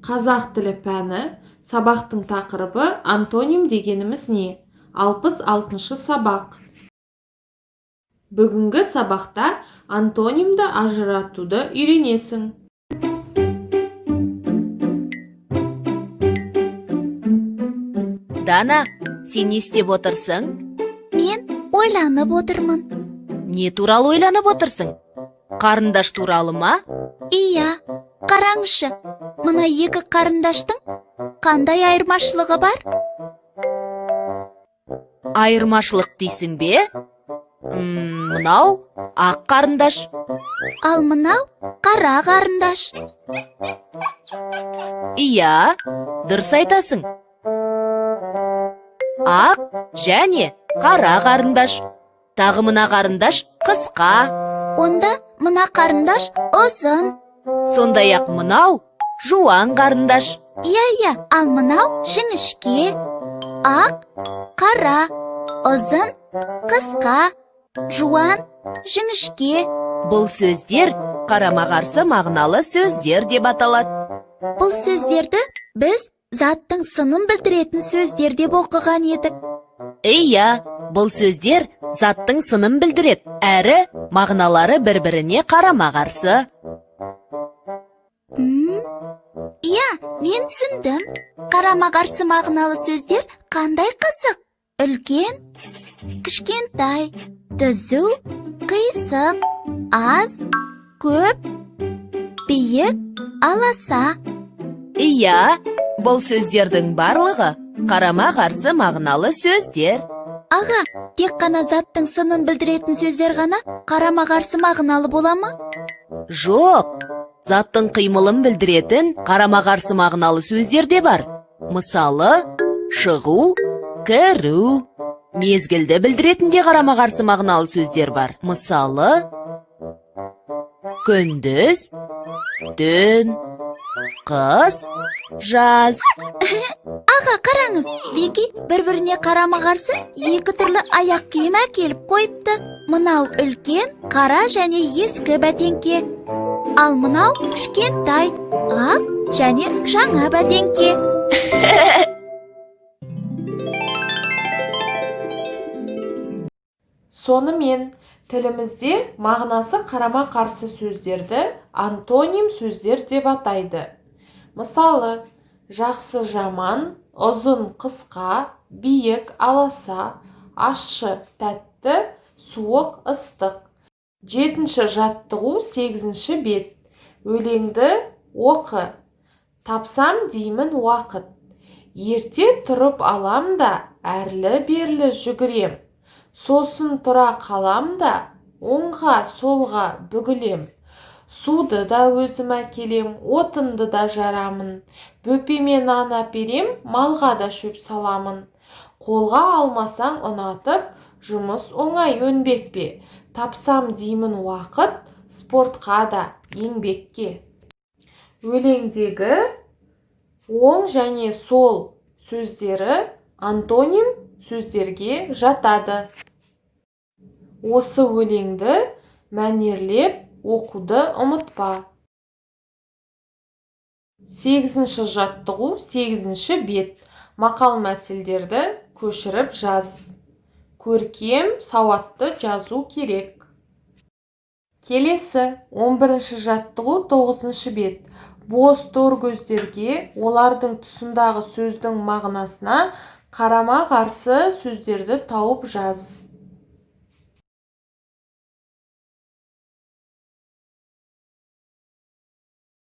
Қазақ тілі пәні сабақтың тақырыбы антоним дегеніміз не? 66-шы сабақ. Бүгінгі сабақта антонимді ажыратуды үйренесің. Дана, сен не істеп отырсың? Мен ойланып отырмын. Не туралы ойланып отырсың? Қарындаш туралы ма? Иә, қараңызшы, мына екі қарындаштың қандай айырмашылығы бар? Айырмашылық дейсің бе? Мынау ақ қарындаш. Ал мынау қара қарындаш. Иә, дұрыс айтасың. Ақ және қара қарындаш. Тағы мына қарындаш қысқа. Онда мына қарындаш ұзын. Сондай-ақ мынау жуан қарындаш. Иә, ал мынау жіңішке. Ақ, қара, ұзын, қысқа, жуан, жіңішке. Бұл сөздер қарама-қарсы мағыналы сөздер деп аталады. Бұл сөздерді біз заттың сынын білдіретін сөздер деп оқыған едік. Иә, бұл сөздер заттың сынын білдіреді, әрі мағыналары бір-біріне қарама-қарсы. Иә, мен түсіндім. Қарама-қарсы мағыналы сөздер қандай қызық? Үлкен, кішкентай, түзу, қисық, аз, көп, биік, аласа. Иә, бұл сөздердің барлығы қарама-қарсы мағыналы сөздер. Аға, тек қана заттың сынын білдіретін сөздер ғана қарама-қарсы мағыналы бола ма? Жоқ, заттың қимылын білдіретін қарама-қарсы мағыналы сөздер де бар. Мысалы, шығу, кіру. Мезгілді білдіретін де қарама-қарсы мағыналы сөздер бар. Мысалы, күндіз, түн, қыс, жаз. Аға, қараңыз, Вики бір-біріне қарама-қарсы екі түрлі аяқ киім әкеліп қойыпты. Мынау үлкен, қара және ескі бәтеңке. Ал мынау кішкентай, ақ және жаңа бәтеңке. Сонымен тілімізде мағынасы қарама-қарсы сөздерді антоним сөздер деп атайды. Мысалы, жақсы жаман, ұзын қысқа, биік аласа, ащы тәтті, суық ыстық. 7-ші жаттығу 8-ші бет. Өлеңді оқы. Тапсам деймін уақыт. Ерте тұрып алам да, әрлі-берлі жүгірем. Сосын тұра қалам да, оңға солға бүгілем. Суды да өзім әкелем, отынды да жарамын. Бөпеме нан әперем, малға да шөп саламын. Қолға алмасаң ұнатып, жұмыс оңай өнбекпе. Тапсам деймін уақыт, спортқа да, еңбекке. Өлеңдегі оң және сол сөздері антоним сөздерге жатады. Осы өлеңді мәнерлеп оқуды ұмытпа. 8-ші жаттығу 8-ші бет. Мақал-мәтелдерді көшіріп жаз. Көркем, сауатты жазу керек. Келесі 11-ші жаттығу 9-ші бет. Бос тор көздерге олардың тұсындағы сөздің мағынасына қарама-қарсы сөздерді тауып жаз.